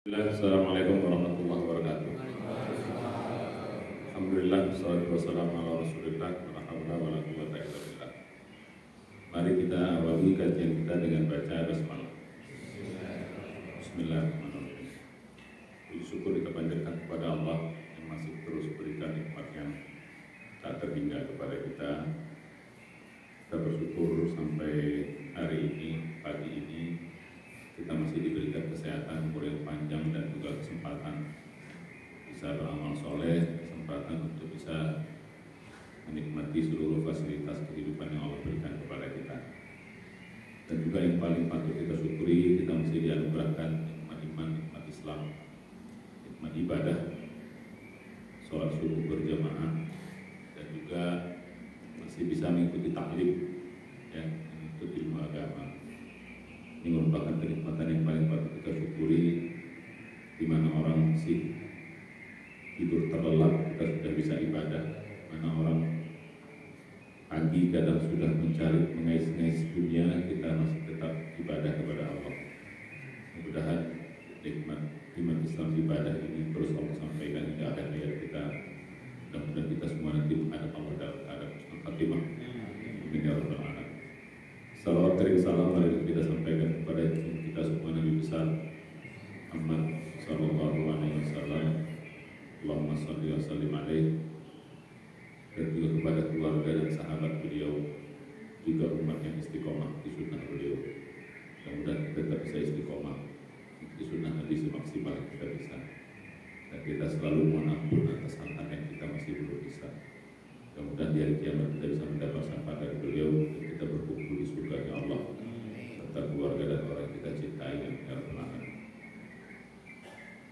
Assalamualaikum warahmatullahi wabarakatuh. Alhamdulillah, wassalatu wassalamu ala Rasulillah, wa la haula wa la quwwata illa billah. Mari kita awali kajian kita dengan baca basmalah. Bismillahirrahmanirrahim. Puji syukur kita panjatkan kepada Allah yang masih terus berikan nikmat yang tak terhingga kepada kita. Kita bersyukur sampai hari ini, pagi ini kita masih diberikan kesehatan, umur yang panjang, dan juga kesempatan bisa beramal soleh, kesempatan untuk bisa menikmati seluruh fasilitas kehidupan yang Allah berikan kepada kita. Dan juga yang paling patut kita syukuri, kita masih dianugerahkan nikmat iman, nikmat Islam, nikmat ibadah, sholat subuh berjamaah, dan juga masih bisa mengikuti taklim, ya, untuk ilmu agama. Ini merupakan kenikmatan yang paling patut kita syukuri, di mana orang masih tidur terlelap, kita sudah bisa ibadah. Mana orang pagi kadang sudah mencari mengais-ngais dunia, kita masih tetap ibadah kepada Allah. Mudah-mudahan nikmat iman Islam ibadah ini terus Allah sampaikan hingga akhir hayat kita. Mudah-mudahan kita semua nanti menghadap Allah dalam keadaan husnul khatimah. Amin ya rabbal alamin. Salawat dan salam mari kita sampaikan kepada kita semua Nabi besar Muhammad sallallahu alaihi wasallam. Allahumma shalli wa sallim alaihi, dan juga kepada keluarga dan sahabat beliau, juga umat yang istiqomah di sunnah beliau. Mudah-mudahan kita tetap bisa istiqomah di sunnah Nabi semaksimal yang kita bisa, dan kita selalu mohon ampun atas hal-hal yang kita masih belum bisa. Mudah-mudahan di hari kiamat kita bisa mendapat syafaat dari beliau, dan kita berkumpul di surga Allah serta keluarga dan orang yang kita cintai yang terpelahan.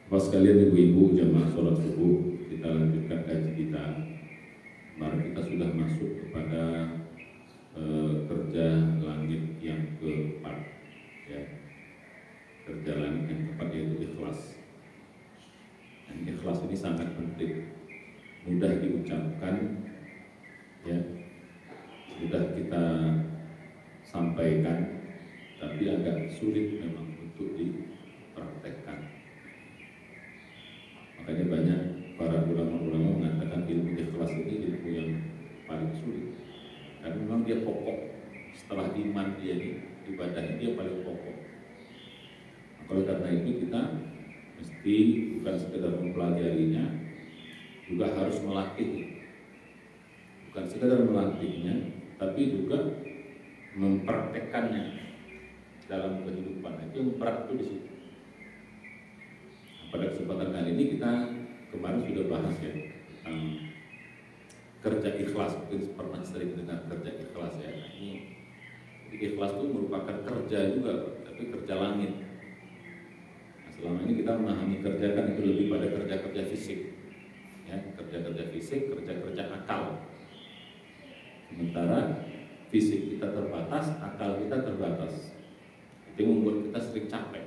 Bapak sekalian, ibu-ibu jamaah sholat subuh, kita lanjutkan kaji kita. Kemarin kita sudah masuk kepada kerja langit yang keempat, ya. Kerja langit yang keempat yaitu ikhlas. Dan ikhlas ini sangat penting, mudah diucapkan, ya, sudah kita sampaikan, tapi agak sulit memang untuk dipraktekkan. Makanya banyak para ulama-ulama mengatakan ilmu ikhlas ini ilmu yang paling sulit, karena memang dia pokok. Setelah iman dia ini, ibadah ini dia paling pokok. Nah, oleh karena itu kita mesti bukan sekedar mempelajarinya, juga harus melatih. Bukan sekadar melatihnya, tapi juga mempraktekkannya dalam kehidupan. Itu yang berat itu di situ. Pada kesempatan kali ini kita kemarin sudah bahas, ya, tentang kerja ikhlas. Mungkin pernah sering dengar kerja ikhlas, ya. Nah, ini ikhlas itu merupakan kerja juga, tapi kerja langit. Nah, selama ini kita memahami kerja kan itu lebih pada kerja-kerja fisik, ya, kerja-kerja fisik, kerja-kerja akal. Sementara fisik kita terbatas, akal kita terbatas. Itu yang membuat kita sering capek,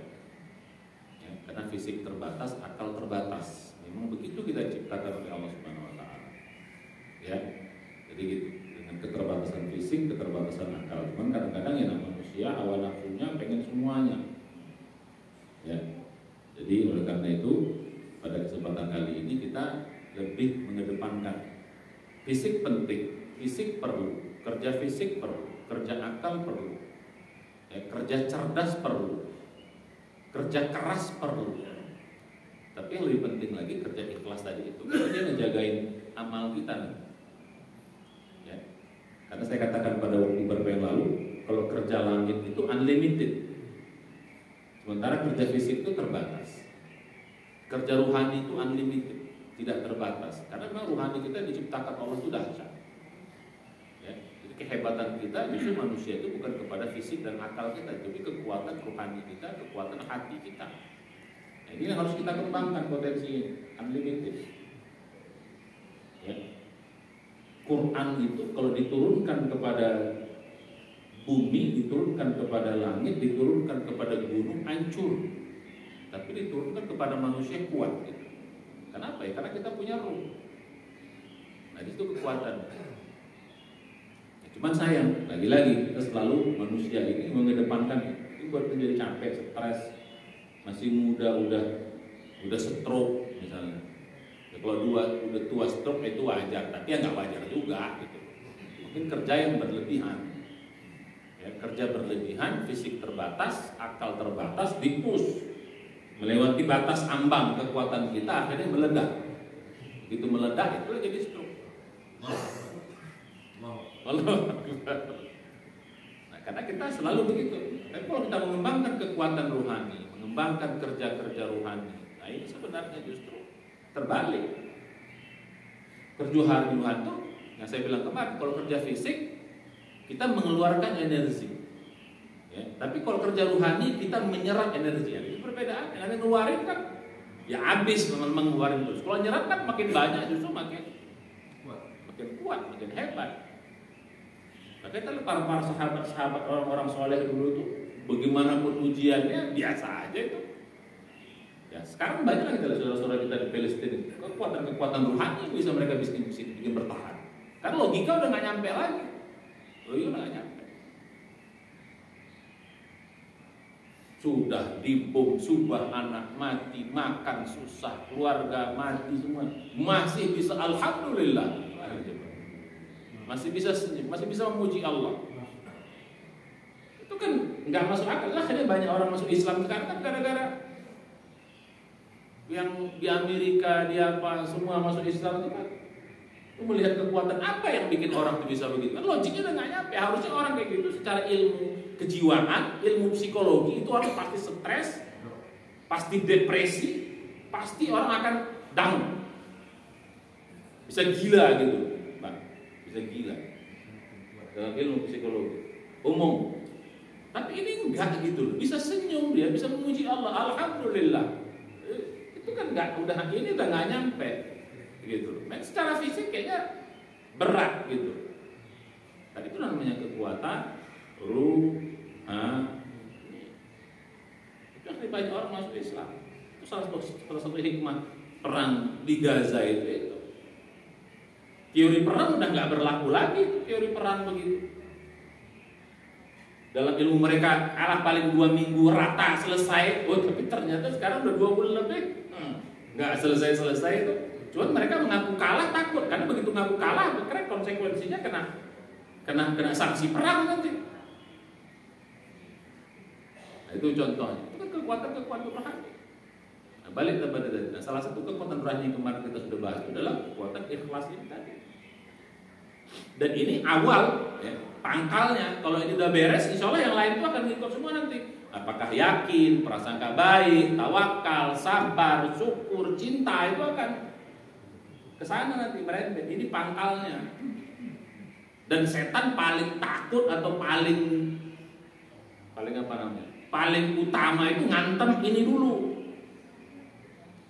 ya, karena fisik terbatas, akal terbatas. Memang begitu kita ciptakan oleh Allah Subhanahu Wa Taala, ya. Jadi gitu, dengan keterbatasan fisik, keterbatasan akal. Cuman kadang-kadang ya manusia hawa nafsunya pengen semuanya, ya. Jadi oleh karena itu pada kesempatan kali ini kita lebih mengedepankan fisik penting. Fisik perlu, kerja fisik perlu, kerja akal perlu, ya, kerja cerdas perlu, kerja keras perlu. Tapi yang lebih penting lagi kerja ikhlas tadi itu, karena dia ngejagain amal kita, ya. Karena saya katakan pada waktu beberapa yang lalu, kalau kerja langit itu unlimited, sementara kerja fisik itu terbatas. Kerja ruhani itu unlimited, tidak terbatas. Karena memang ruhani kita diciptakan Allah itu dahsyat. Kehebatan kita justru manusia itu bukan kepada fisik dan akal kita, tapi kekuatan rohani kita, kekuatan hati kita. Nah, ini yang harus kita kembangkan potensi unlimited. Ya. Quran itu kalau diturunkan kepada bumi, diturunkan kepada langit, diturunkan kepada gunung, hancur. Tapi diturunkan kepada manusia kuat. Gitu. Kenapa ya? Karena kita punya ruh. Nah, itu kekuatan. Cuman sayang, lagi-lagi kita selalu manusia ini mengedepankan itu buat menjadi capek, stres, masih muda udah udah stroke misalnya. Ya, kalau udah tua stroke itu wajar, tapi ya nggak wajar juga gitu. Mungkin kerja yang berlebihan, ya, kerja berlebihan, fisik terbatas, akal terbatas, dipus melewati batas ambang kekuatan kita, akhirnya meledak. Begitu meledak itu jadi stroke. Nah, karena kita selalu begitu. Tapi kalau kita mengembangkan kekuatan rohani, mengembangkan kerja-kerja rohani, nah ini sebenarnya justru terbalik. Kerja rohani itu, yang saya bilang kemarin, kalau kerja fisik kita mengeluarkan energi, ya. Tapi kalau kerja rohani kita menyerap energi. Itu perbedaan. Yang ngeluarin kan ya habis, memang ngeluarin terus. Kalau nyerap kan makin banyak, justru makin kuat, makin hebat. Nah, kita para sahabat-sahabat orang-orang soleh dulu tuh, bagaimanapun ujiannya biasa aja itu. Ya sekarang banyak kita lihat saudara-saudara kita di Palestina, kekuatan rohani yang bisa mereka bikin bertahan. Karena logika udah nggak nyampe lagi, logika udah nggak nyampe. Sudah dibom, subah anak mati, makan susah, keluarga mati semua, masih bisa alhamdulillah. Masih bisa senyum, masih bisa memuji Allah. Itu kan nggak masuk akal. Akhirnya banyak orang masuk Islam sekarang kan gara-gara yang di Amerika, di apa semua masuk Islam itu kan. Itu melihat kekuatan apa yang bikin orang itu bisa begitu. Kan logiknya udah nggak nyampe. Harusnya orang kayak gitu secara ilmu kejiwaan, ilmu psikologi itu orang pasti stres, pasti depresi, pasti orang akan down, bisa gila gitu. Bisa gila dalam ilmu psikologi umum. Tapi ini enggak gitu loh, bisa senyum dia, bisa memuji Allah, alhamdulillah. Itu kan enggak, ini udah nggak nyampe gitu loh. Nah, secara fisik kayaknya berat gitu. Tapi itu namanya kekuatan ruhani. Itu yang banyak orang masuk Islam. Itu salah satu hikmah perang di Gaza itu. Teori perang udah nggak berlaku lagi, teori perang begitu. Dalam ilmu mereka kalah paling 2 minggu rata selesai. Oh, tapi ternyata sekarang udah 2 bulan lebih, nggak selesai itu. Cuman mereka mengaku kalah takut, karena begitu ngaku kalah, karena konsekuensinya kena sanksi perang nanti. Nah, itu contohnya. Itu kan kekuatan rohani. Nah, balik kepada tadi. Nah, salah satu kekuatan rohani yang kemarin kita sudah bahas itu adalah kekuatan ikhlas ini tadi. Dan ini awal, ya, pangkalnya. Kalau ini udah beres, insya Allah yang lain itu akan ngikut semua nanti. Apakah yakin, prasangka baik, tawakal, sabar, syukur, cinta, itu akan kesana nanti merembet. Ini pangkalnya. Dan setan paling takut atau paling apa namanya? Paling utama itu ngantem ini dulu.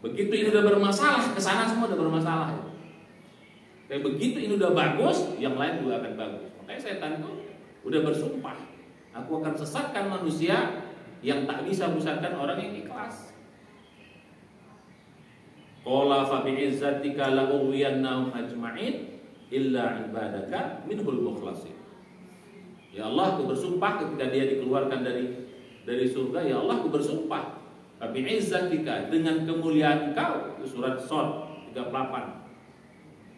Begitu ini udah bermasalah, kesana semua udah bermasalah. Kayak begitu ini udah bagus, yang lain juga akan bagus. Makanya setan itu udah bersumpah, aku akan sesatkan manusia yang tak bisa menyesatkan orang yang ikhlas. Qala fa bi'izzatika la ughwiyannahum ajma'in illa ibadaka minhul mukhlasin. Ya Allah, aku bersumpah ketika dia dikeluarkan dari surga, ya Allah, aku bersumpah fa bi'izzatika, dengan kemuliaan Engkau. Itu surat Shad 38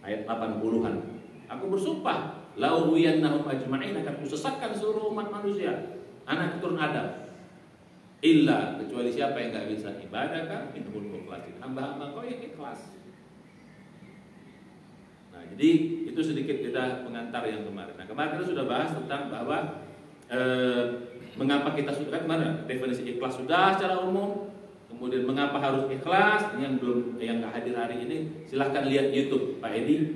ayat 80-an. Aku bersumpah, la ughwiyannahum ajma'in, akan kusesatkan seluruh umat manusia, anak keturunan Adam. Illa, kecuali siapa yang enggak bisa ibadah kan, minhul mukhlasin, hamba-hamba Kau yang ikhlas. Nah, jadi itu sedikit kita pengantar yang kemarin. Nah, kemarin kita sudah bahas tentang bahwa mengapa kita sudah kemarin definisi ikhlas sudah secara umum. Kemudian mengapa harus ikhlas? Yang nggak hadir hari ini, silahkan lihat YouTube Pak Edi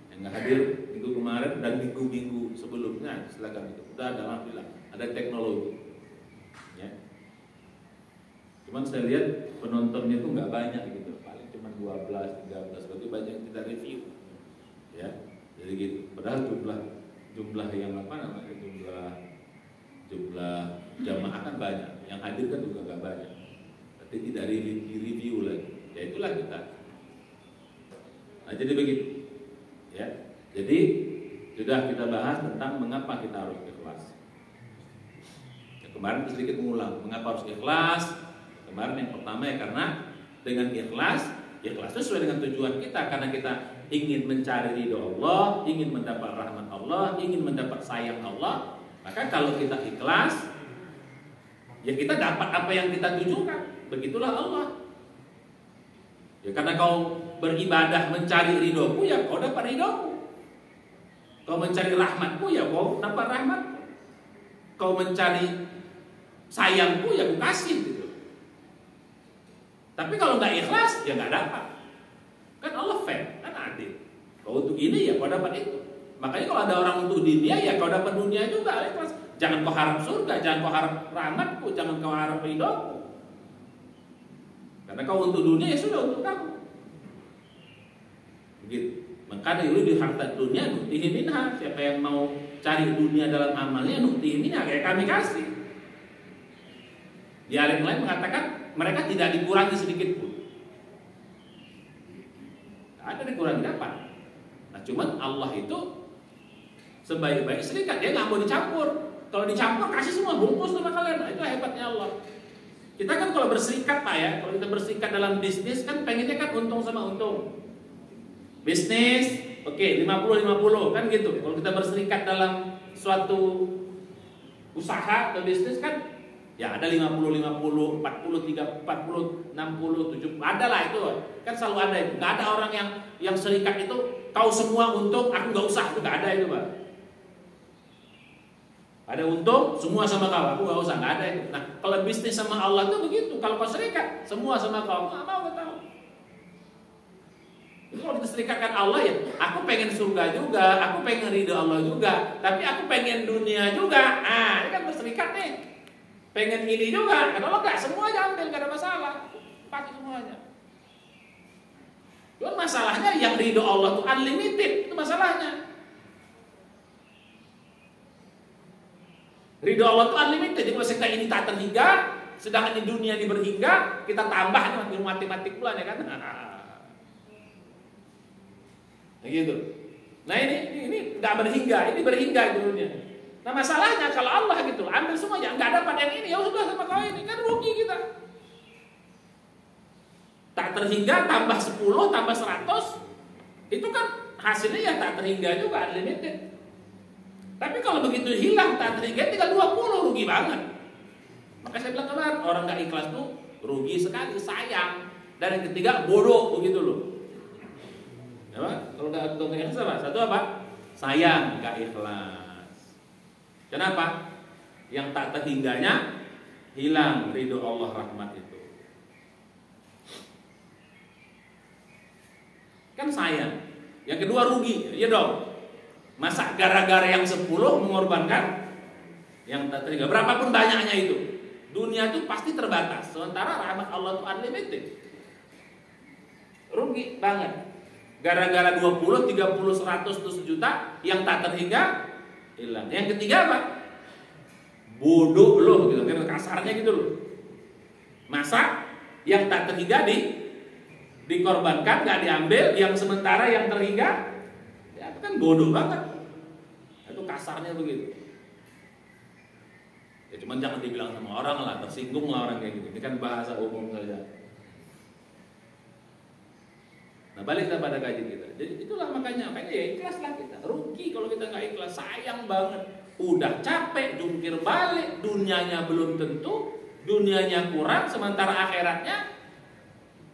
yang nggak hadir minggu kemarin dan minggu-minggu sebelumnya, silahkan itu. Udah ada, alhamdulillah, ada teknologi. Ya. Cuman saya lihat penontonnya itu nggak banyak gitu, paling cuma 12-13, berarti banyak yang kita review. Ya, jadi gitu. Padahal jumlah yang apa namanya, jumlah jamaah kan banyak, yang hadir kan juga nggak banyak. Tapi tidak review lagi. Ya itulah kita. Nah, jadi begitu. Ya. Jadi sudah kita bahas tentang mengapa kita harus ikhlas. Ya, kemarin sedikit mengulang mengapa harus ikhlas. Kemarin yang pertama ya karena dengan ikhlas, ikhlas itu sesuai dengan tujuan kita, karena kita ingin mencari ridho Allah, ingin mendapat rahmat Allah, ingin mendapat sayang Allah. Maka kalau kita ikhlas, ya kita dapat apa yang kita tujukan. Begitulah Allah. Ya karena kau beribadah mencari ridhoku, ya kau dapat ridhoku. Kau mencari rahmatku, ya kau dapat rahmatku. Kau mencari sayangku, ya ku kasih gitu. Tapi kalau nggak ikhlas, ya nggak dapat. Kan Allah fair, kan adil. Kau untuk ini, ya kau dapat itu. Makanya kalau ada orang untuk dunia, ya kau dapat dunia juga. Ikhlas. Jangan kau harap surga, jangan kau harap rahmatku, jangan kau harap ridhoku. Karena kau untuk dunia, ya sudah untuk kamu. Begitu. Maka dulu di harta dunia nuktihi minha. Siapa yang mau cari dunia dalam amalnya, nuktihi minha, kayak kami kasih. Di ayat lain mengatakan mereka tidak dikurangi sedikit pun. Ada dikurangi dapat. Nah cuman Allah itu sebaik-baik serikat, dia nggak mau dicampur. Kalau dicampur kasih semua bungkus sama kalian. Nah, itu hebatnya Allah. Kita kan kalau berserikat Pak ya, kalau kita berserikat dalam bisnis kan pengennya kan untung sama untung. Bisnis, oke, 50-50 kan gitu. Kalau kita berserikat dalam suatu usaha atau bisnis kan ya ada 50-50, 40-30, 40, 60, 70, ada lah itu. Kan selalu ada itu. Nggak ada orang yang serikat itu kau semua untung, aku nggak usah. Itu nggak ada itu Pak. Ada untung, semua sama kau, aku nggak usah, nggak ada itu. Nah kalau bisnis sama Allah itu begitu. Kalau kau serikat, semua sama kau, nggak mau nggak tahu. Jadi kalau kita serikatkan Allah ya, aku pengen surga juga, aku pengen ridho Allah juga, tapi aku pengen dunia juga. Ah, ini kan berserikat nih. Pengen ini juga, kalau enggak semuanya ambil, enggak ada masalah. Pakai semuanya. Cuman masalahnya yang ridho Allah itu unlimited, itu masalahnya. Ridho Allah itu unlimited, jadi kalau sekali ini tak terhingga, sedangkan di dunia ini berhingga, kita tambah nih matematik pula ya kan. Nah gitu. Nah ini nggak berhingga, ini berhingga di dunia. Nah masalahnya kalau Allah gitu, ambil semuanya, nggak dapat yang ini, ya sudah sama kau ini, kan rugi kita. Tak terhingga tambah 10, tambah 100, itu kan hasilnya ya tak terhingga juga, unlimited. Tapi kalau begitu hilang tak terhingga tinggal 20, rugi banget. Maka saya bilang kemarin, orang nggak ikhlas tuh rugi sekali, sayang. Dan yang ketiga bodoh, begitu loh. Ya, kalau nggak ikhlas apa? Satu apa? Sayang, nggak ikhlas. Kenapa? Yang tak terhingganya hilang ridho Allah rahmat itu. Kan sayang. Yang kedua rugi, ya dong. Masa gara-gara yang 10 mengorbankan yang tak terhingga? Berapapun banyaknya itu, dunia itu pasti terbatas. Sementara rahmat Allah itu unlimited. Rugi banget. Gara-gara 20, 30, 100, 1 juta yang tak terhingga hilang. Yang ketiga apa? Bodoh loh gitu, kan kasarnya gitu loh. Masa yang tak terhingga dikorbankan, nggak diambil, yang sementara yang terhingga ya itu kan bodoh banget. Itu kasarnya begitu. Ya cuman jangan dibilang sama orang lah, tersinggung lah orang kayak gitu. Ini kan bahasa umum saja. Nah balik kepada kaji kita. Jadi itulah makanya ya ikhlaslah kita. Rugi kalau kita nggak ikhlas, sayang banget. Udah capek jungkir balik, dunianya belum tentu, dunianya kurang, sementara akhiratnya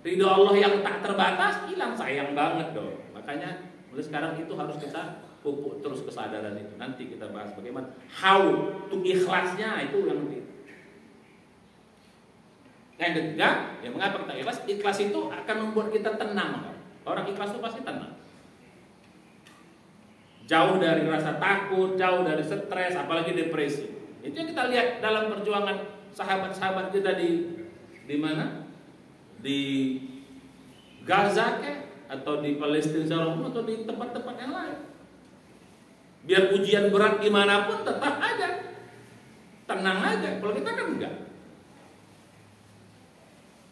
ridho Allah yang tak terbatas hilang, sayang banget dong. Makanya mulai sekarang itu harus kita pupuk terus kesadaran itu. Nanti kita bahas bagaimana how to ikhlasnya, itu yang penting. Yang ketiga, ya mengapa kita ikhlas? Ikhlas itu akan membuat kita tenang. Orang ikhlas itu pasti tenang. Jauh dari rasa takut, jauh dari stres, apalagi depresi. Itu yang kita lihat dalam perjuangan sahabat-sahabat kita di mana? Di Gaza atau di Palestina atau di tempat-tempat yang lain. Biar ujian berat gimana pun tetap aja tenang aja. Kalau kita kan enggak.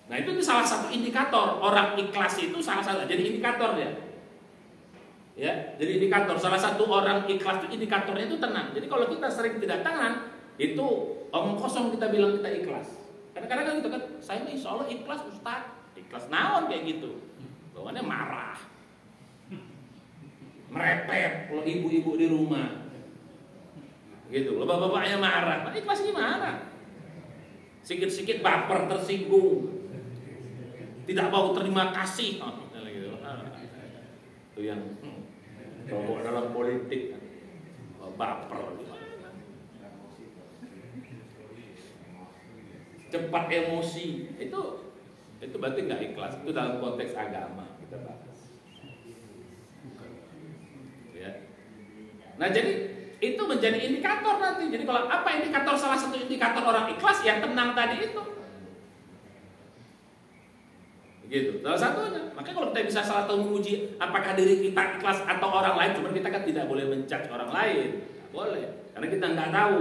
Nah itu salah satu indikator orang ikhlas itu, salah satu jadi indikator ya. Ya, jadi indikator salah satu orang ikhlas itu indikatornya itu tenang. Jadi kalau kita sering tidak tenang, itu omong kosong kita bilang kita ikhlas. Kadang-kadang kan gitu kan, saya insya Allah ikhlas Ustaz. Ikhlas naon kayak gitu. Bawaannya marah. Merepet kalau ibu-ibu di rumah. Gitu. Kalau bapak-bapaknya marah, nah, ikhlas gimana? Sikit-sikit baper, tersinggung. Tidak mau terima kasih. Gitu. Itu yang bawa dalam politik. Baper. Cepat emosi. Itu berarti nggak ikhlas. Itu dalam konteks agama kita bahas. Ya. Nah, jadi itu menjadi indikator nanti. Jadi kalau apa indikator, salah satu indikator orang ikhlas, ya tenang tadi itu. Gitu. Salah satunya. Makanya kalau kita bisa salah satu menguji apakah diri kita ikhlas atau orang lain, cuma kita kan tidak boleh menjudge orang lain. Nggak boleh. Karena kita nggak tahu.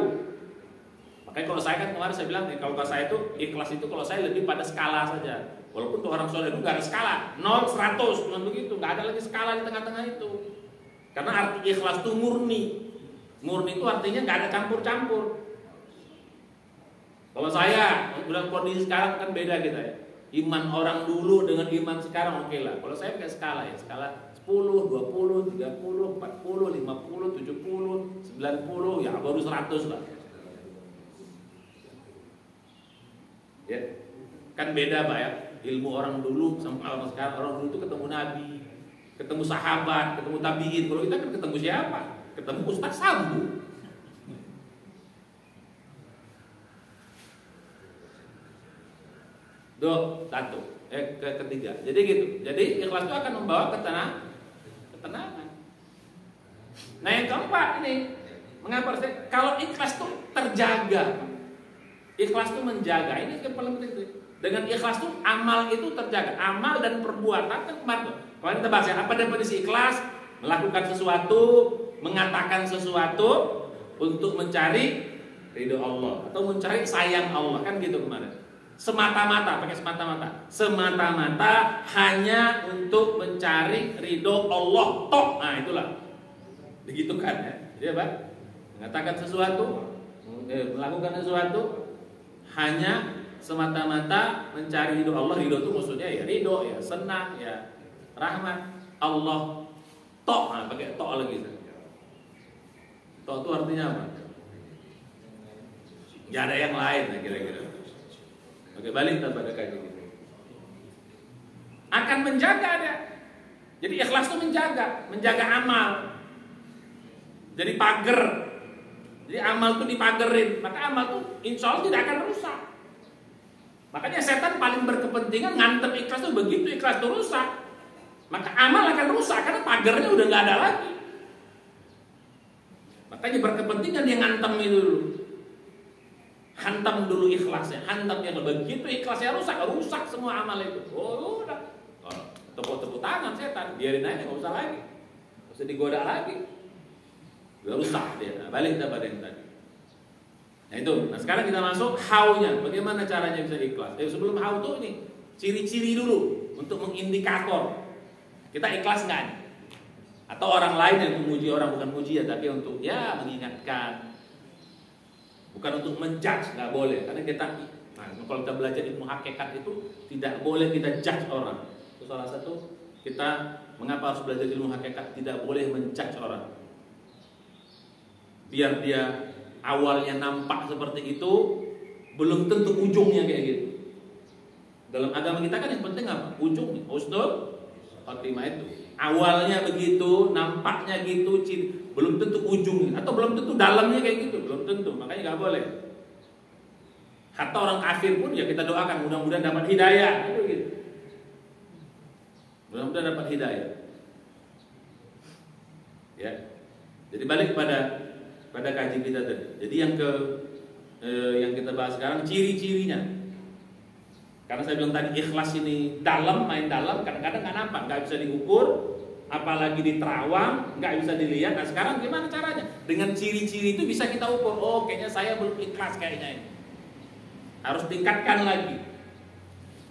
Makanya kalau saya kan kemarin saya bilang, kalau saya itu ikhlas itu kalau saya lebih pada skala saja. Walaupun tuh orang soleh itu nggak ada skala, 0, 100, cuma begitu, nggak ada lagi skala di tengah-tengah itu. Karena arti ikhlas itu murni. Murni itu artinya nggak ada campur-campur. Kalau saya, udah kondisi sekarang kan beda kita ya. Iman orang dulu dengan iman sekarang oke lah. Kalau saya pakai skala ya, skala 10, 20, 30, 40, 50, 70, 90, ya baru 100 lah. Ya, kan beda Pak ya. Ilmu orang dulu sama orang sekarang. Orang dulu itu ketemu nabi, ketemu sahabat, ketemu tabiin. Kalau kita kan ketemu siapa? Ketemu Ustaz Sambu. Satu. Ketiga. Jadi gitu. Jadi ikhlas itu akan membawa ketenangan. Nah yang keempat ini, mengapa kalau ikhlas itu terjaga? Ikhlas itu menjaga. Ini yang paling penting. Dengan ikhlas itu amal itu terjaga. Amal dan perbuatan kan kemarin. Kalau kita bahas ya, apa definisi ikhlas? Melakukan sesuatu, mengatakan sesuatu untuk mencari ridho Allah atau mencari sayang Allah, kan gitu kemarin. Semata-mata, pakai semata-mata. Semata-mata hanya untuk mencari ridho Allah tok. Nah itulah. Begitu kan ya. Jadi apa? Mengatakan sesuatu, melakukan sesuatu hanya semata-mata mencari ridho Allah. Ridho itu maksudnya ya ridho, ya senang, ya rahmat Allah tok. Nah, pakai tok lagi. Tok itu artinya apa? Gak ada yang lain kira-kira. Oke, balik pada kayak gitu. Akan menjaga dia. Jadi ikhlas itu menjaga amal. Jadi pagar. Jadi amal itu dipagerin, maka amal itu insya Allah tidak akan rusak. Makanya setan paling berkepentingan ngantem ikhlas itu, begitu ikhlas itu rusak, maka amal akan rusak karena pagernya udah nggak ada lagi. Makanya berkepentingan dia ngantem itu dulu. Hantam dulu ikhlasnya, hantam yang begitu ikhlasnya rusak semua amal itu. Oh udah, tepuk tangan setan, biarin aja, nggak usah lagi, nggak usah digoda lagi, udah rusak dia. Nah, balik pada yang tadi. Nah itu, nah sekarang kita masuk how-nya, bagaimana caranya bisa ikhlas. Sebelum how tuh ini ciri-ciri dulu untuk mengindikator kita ikhlas nggak nih? Atau orang lain yang memuji orang, bukan muji ya, tapi untuk ya mengingatkan. Bukan untuk menjudge, nggak boleh. Karena kita, nah, kalau kita belajar ilmu hakikat itu tidak boleh kita judge orang. Itu salah satu kita mengapa harus belajar ilmu hakikat, tidak boleh menjudge orang. Biar dia awalnya nampak seperti itu, belum tentu ujungnya kayak gitu. Dalam agama kita kan yang penting apa? Ujungnya, husnul khotimah itu. Awalnya begitu, nampaknya gitu, belum tentu ujungnya, atau belum tentu dalamnya kayak gitu, belum tentu. Makanya nggak boleh. Hatta orang kafir pun ya kita doakan mudah-mudahan dapat hidayah, gitu. Mudah-mudahan dapat hidayah. Ya. Jadi balik pada kaji kita tadi. Jadi yang kita bahas sekarang ciri-cirinya. Karena saya bilang tadi ikhlas ini dalam, main dalam, kadang-kadang nggak nampak, nggak bisa diukur, apalagi di terawang, nggak bisa dilihat. Nah sekarang gimana caranya? Dengan ciri-ciri itu bisa kita ukur. Oh kayaknya saya belum ikhlas kayaknya ini. Harus tingkatkan lagi,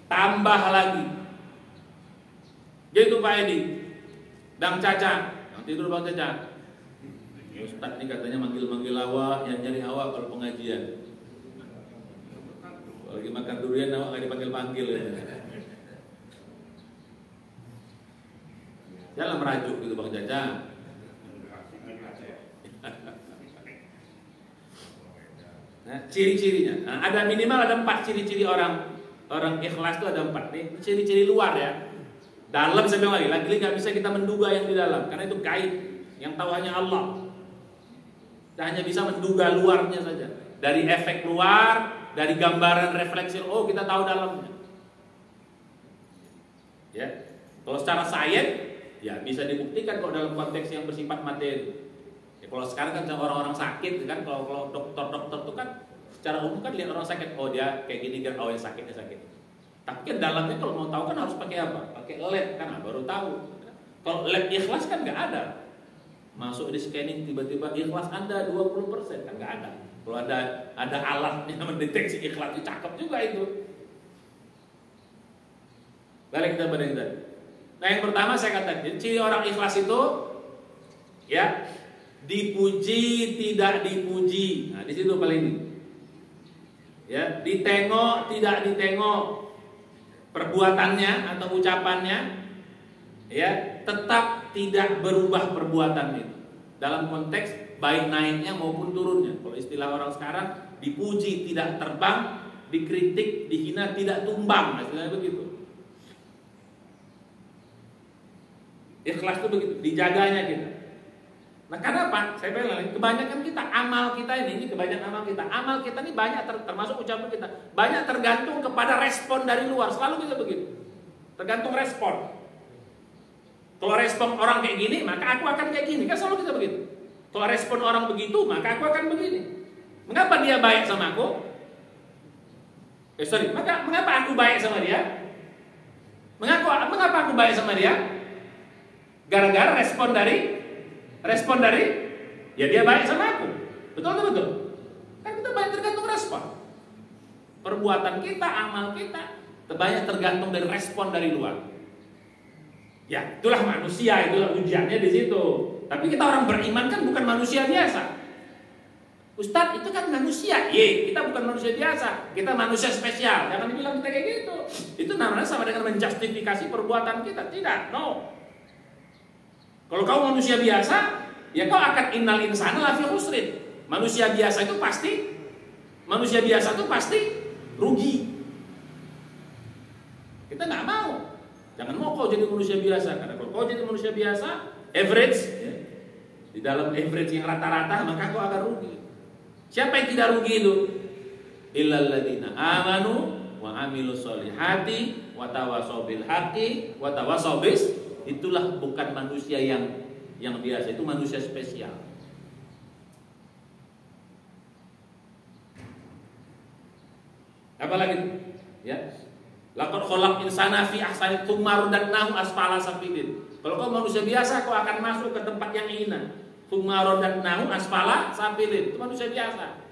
tambah lagi. Gitu Pak Edi, Bang Caca, nanti dulu Bang Caca. Ustaz ini katanya manggil-manggil awak, yang nyari awak kalau pengajian. Lagi makan durian awak nggak dipanggil-panggil ya. Jangan merajuk gitu Bang Jaja. Nah, ciri-cirinya, ada minimal ada 4 ciri-ciri orang ikhlas itu ada 4 nih. Ciri-ciri luar ya. Dalam saya bilang lagi nggak bisa kita menduga yang di dalam, karena itu gaib, yang tahu hanya Allah. Kita hanya bisa menduga luarnya saja. Dari efek luar, dari gambaran refleksi, oh kita tahu dalamnya. Ya, kalau secara sains ya bisa dibuktikan kok dalam konteks yang bersifat materi. Ya, kalau sekarang kan orang-orang sakit kan, kalau dokter itu kan secara umum kan lihat orang sakit, oh dia kayak gini kan, oh yang sakitnya sakit. Tapi kan dalamnya kalau mau tahu kan harus pakai apa? Pakai lab kan, baru tahu. Kalau lab ikhlas kan nggak ada. Masuk di scanning tiba-tiba ikhlas Anda 20% kan nggak ada. Kalau ada alat yang mendeteksi ikhlas itu cakep juga itu. Balik kita pada yang tadi. Nah yang pertama saya katakan, ciri orang ikhlas itu ya dipuji tidak dipuji. Nah di situ paling ya, ditengok tidak ditengok perbuatannya atau ucapannya, ya tetap tidak berubah perbuatan itu dalam konteks baik naiknya maupun turunnya. Kalau istilah orang sekarang, dipuji tidak terbang, dikritik dihina tidak tumbang, istilahnya begitu. Ikhlas itu begitu, dijaganya kita. Nah kenapa? Saya bilang kebanyakan kita, amal kita ini kebanyakan amal kita ini banyak termasuk ucapan kita, banyak tergantung kepada respon dari luar. Selalu kita begitu, tergantung respon. Kalau respon orang kayak gini, maka aku akan kayak gini. Kan selalu kita begitu. Kalau respon orang begitu, maka aku akan begini. Mengapa dia baik sama aku? Mengapa aku baik sama dia? Mengapa aku baik sama dia? Gara-gara respon dari ya dia baik sama aku. Betul atau betul? Kan kita banyak tergantung respon. Perbuatan kita, amal kita banyak tergantung dari respon dari luar. Ya, itulah manusia, itulah ujiannya di situ. Tapi kita orang beriman kan bukan manusia biasa. Ustadz itu kan manusia. Kita bukan manusia biasa, kita manusia spesial. Jangan dibilang kita kayak gitu. Itu namanya sama dengan menjustifikasi perbuatan kita. Tidak, no. Kalau kau manusia biasa, ya kau akan innal insana lafi khusrin. Manusia biasa itu pasti rugi. Kita nggak mau. Jangan mau kau jadi manusia biasa, karena kalau kau jadi manusia biasa, average ya, di dalam average yang rata-rata, maka kau akan rugi. Siapa yang tidak rugi itu? Illal ladzina amanu wa amilus solihati wa tawasaw bil haqqi wa tawasaw bis. Itulah bukan manusia yang biasa, itu manusia spesial. Apalagi ya, laqad khalaq insana fi ahsani tsumma radadnahu asfala safilin. Kalau kau manusia biasa, kau akan masuk ke tempat yang hina. Tsumma radadnahu asfala safilin. Itu manusia biasa.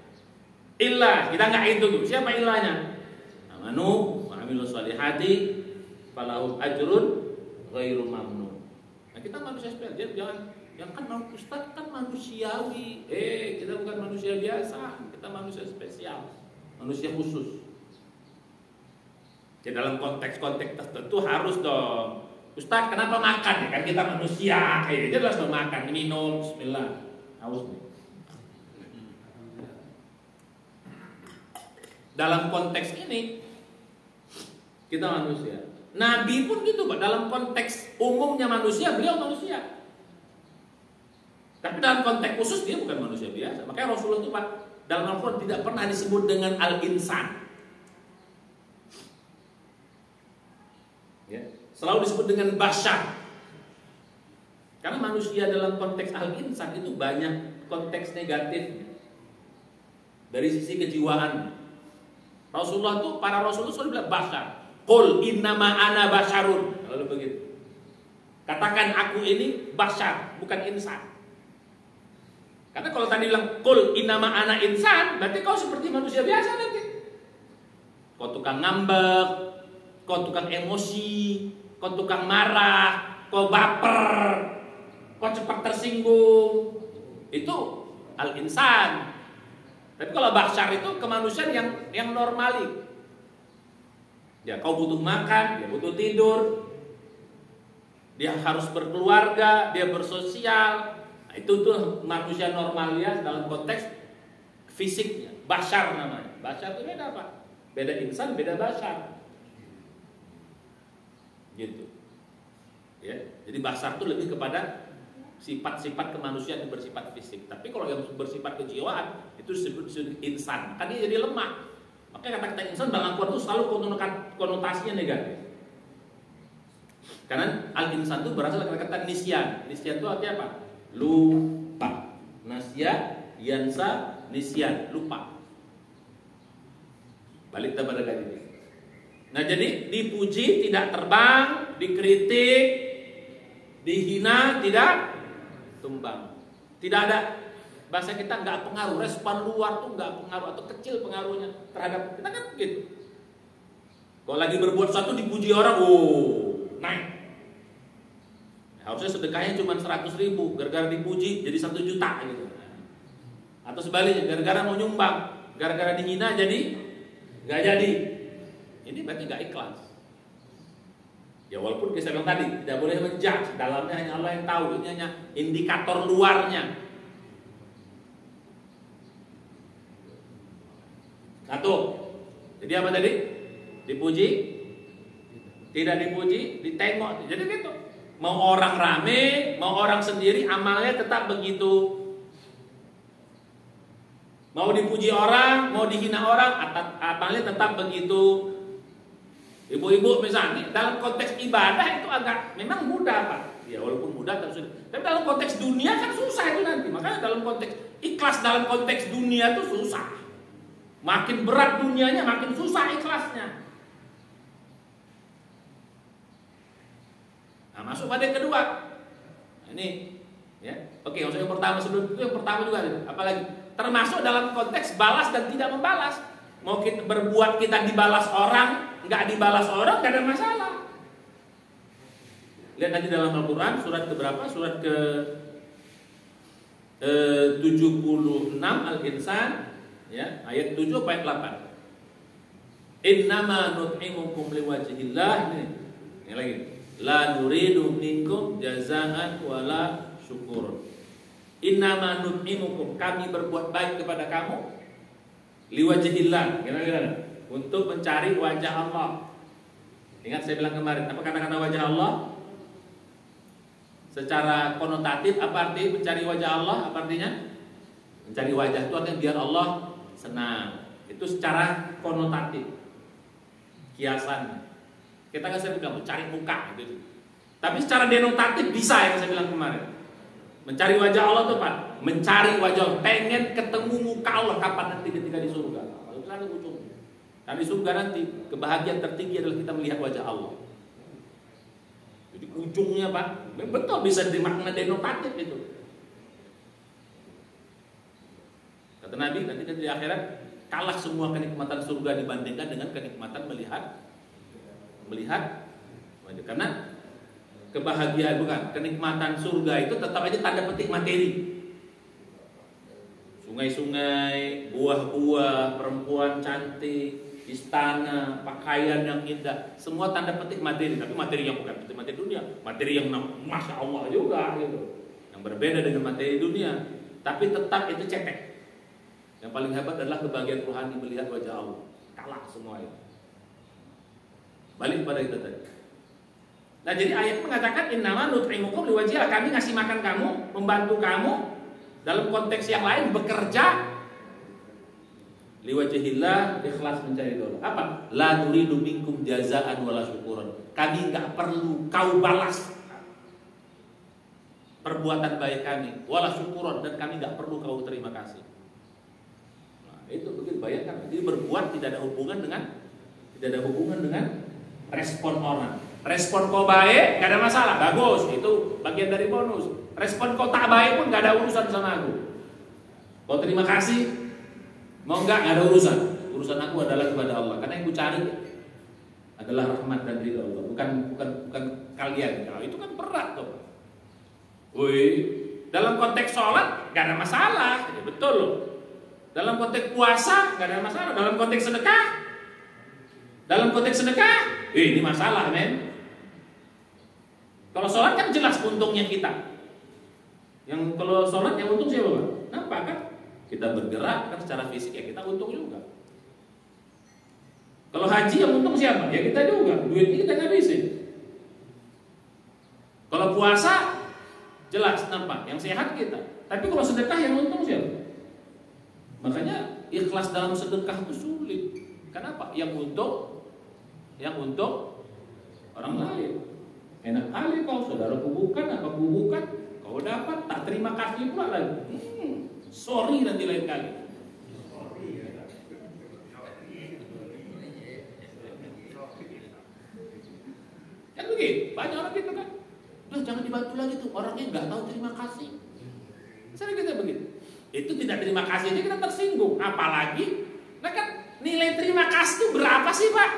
Illa, kita enggak itu. Siapa illanya? Amanu wa amilus solihati falahum ajrun ghairu mamnun. Nah, kita manusia spesial, jangan kan Ustaz kan manusiawi. Kita bukan manusia biasa, kita manusia spesial, manusia khusus. Ya, dalam konteks-konteks tertentu harus dong. Ustaz kenapa makan? Ya kan kita manusia, jelas dong makan, minum, bismillah. Haus nih. Dalam konteks ini kita manusia. Nabi pun gitu Pak, dalam konteks umumnya manusia, beliau manusia. Tapi dalam konteks khusus dia bukan manusia biasa. Makanya Rasulullah itu Pak, dalam Al-Quran tidak pernah disebut dengan al-insan. Ya, selalu disebut dengan bashar. Karena manusia dalam konteks al-insan itu banyak konteks negatifnya. Dari sisi kejiwaan. Rasulullah itu, para Rasulullah sudah bilang bashar. Qul innama ana basyarun. Lalu begitu. Katakan aku ini bashar, bukan insan. Karena kalau tadi bilang qul innama ana insan, berarti kau seperti manusia biasa nanti. Kau tukang ngambek, kau tukang emosi, kau tukang marah, kau baper, kau cepat tersinggung. Itu al-insan. Tapi kalau bashar itu kemanusiaan yang normali. Ya, kau butuh makan, ya butuh tidur. dia harus berkeluarga, dia bersosial. Nah, itu tuh manusia normalnya dalam konteks fisiknya, bashar namanya. Bashar itu beda apa? Beda insan, beda bashar. Gitu. Ya, jadi bashar itu lebih kepada sifat-sifat kemanusiaan yang bersifat fisik. Tapi kalau yang bersifat kejiwaan itu disebut insan. Kan dia jadi lemah. Makanya kata-kata insan dalam Al-Quran itu selalu konotasinya negatif. Karena al-insan itu berasal dari kata nisyan. Nisyan itu artinya apa? Lupa. Nasya, yansa, nisyan, lupa. Balik kepada gaji. Nah, jadi dipuji tidak terbang, dikritik, dihina tidak tumbang. Tidak ada, bahasa kita nggak pengaruh, respon luar tuh nggak pengaruh atau kecil pengaruhnya terhadap kita kan begitu. Kalau lagi berbuat sesuatu dipuji orang, naik. Harusnya sedekahnya cuma 100.000, gara-gara dipuji jadi 1 juta gitu. Atau sebaliknya, gara-gara mau nyumbang, gara-gara dihina jadi nggak jadi. Ini berarti nggak ikhlas. Ya walaupun saya bilang tadi tidak boleh menjudge, dalamnya hanya Allah yang tahu, ini hanya indikator luarnya. Satu, jadi apa tadi? Dipuji, tidak dipuji, ditengok, jadi gitu. Mau orang rame, mau orang sendiri, amalnya tetap begitu. Mau dipuji orang, mau dihina orang, amalnya tetap begitu. Ibu-ibu misalnya dalam konteks ibadah itu agak memang mudah Pak. Ya walaupun mudah tapi dalam konteks dunia kan susah itu nanti. Makanya dalam konteks ikhlas dalam konteks dunia itu susah. Makin berat dunianya makin susah ikhlasnya. Nah, masuk pada yang kedua. Nah, ini ya. Oke, maksudnya yang pertama sebelum itu yang pertama juga apalagi termasuk dalam konteks balas dan tidak membalas. Mau kita berbuat kita dibalas orang, nggak dibalas orang, nggak ada masalah. Lihat nanti dalam Al-Quran surat ke berapa? Surat ke 76 Al-Insan, ya, ayat 7 ayat 8. Innama nut'imukum liwajhillah. Ini lagi. La nuridu minkum jazaan wala syukur. Innama nut'imukum, kami berbuat baik kepada kamu liwajhillah, gimana? Untuk mencari wajah Allah. Ingat saya bilang kemarin, apa kata-kata wajah Allah? Secara konotatif apa arti mencari wajah Allah? Apa artinya? Mencari wajah itu artinya biar Allah senang. Itu secara konotatif, kiasan. Kita nggak saya bilang mencari muka gitu. Tapi secara denotatif bisa yang saya bilang kemarin. Mencari wajah Allah itu Pak, mencari wajah Allah, pengen ketemu muka Allah kapan nanti ketika di surga. Itu kan ujungnya. Karena di surga nanti kebahagiaan tertinggi adalah kita melihat wajah Allah. Jadi ujungnya Pak, betul bisa dimakna denotatif itu. Kata Nabi nanti di akhirat kalah semua kenikmatan surga dibandingkan dengan kenikmatan melihat wajah. Karena kebahagiaan bukan kenikmatan surga itu tetap aja tanda petik materi. Sungai-sungai, buah-buah, perempuan cantik, istana, pakaian yang indah, semua tanda petik materi. Tapi materi yang bukan materi dunia, materi yang masya Allah juga gitu. Yang berbeda dengan materi dunia, tapi tetap itu cetek. Yang paling hebat adalah kebahagiaan rohani melihat wajah Allah. Kalah semua itu. Balik pada itu tadi. Nah jadi ayat mengatakan innama nut'imukum liwajhillah, kami ngasih makan kamu, membantu kamu dalam konteks yang lain bekerja liwajhillah, ikhlas mencari doa. Apa? La nuridu minkum jazaan wala syukuran. Kami enggak perlu kau balas perbuatan baik kami, wala syukuran, dan kami enggak perlu kau terima kasih. Nah, itu begitu bayangkan. Jadi berbuat tidak ada hubungan dengan respon orang. Respon kau baik, gak ada masalah, bagus, itu bagian dari bonus. Respon kau tak baik pun gak ada urusan sama aku. Kau terima kasih, mau gak ada urusan. Urusan aku adalah kepada Allah. Karena yang ku cari adalah rahmat dan ridha Allah, bukan kalian. Kalau itu kan berat tuh. Woi, dalam konteks sholat gak ada masalah, ya, betul loh. Dalam konteks puasa gak ada masalah. Dalam konteks sedekah, ini masalah men. Kalau sholat kan jelas untungnya kita. Yang kalau sholat yang untung siapa Pak? Nampak kan? Kita bergerak kan secara fisik ya kita untung juga. Kalau haji yang untung siapa? Ya kita juga. Duitnya kita ngabisin. Kalau puasa jelas nampak yang sehat kita. Tapi kalau sedekah yang untung siapa? Makanya ikhlas dalam sedekah itu sulit. Kenapa? Yang untung orang lain. Enak kali kau saudaraku bukan, aku bukan, kau dapat tak terima kasih pula lagi. Sorry nanti lain kali. Kan begitu, banyak orang gitu kan. Udah jangan dibantu lagi tuh, orangnya nggak tahu terima kasih. Sering kita begitu. Itu tidak terima kasih aja kita tersinggung. Apalagi, nah kan nilai terima kasih itu berapa sih Pak?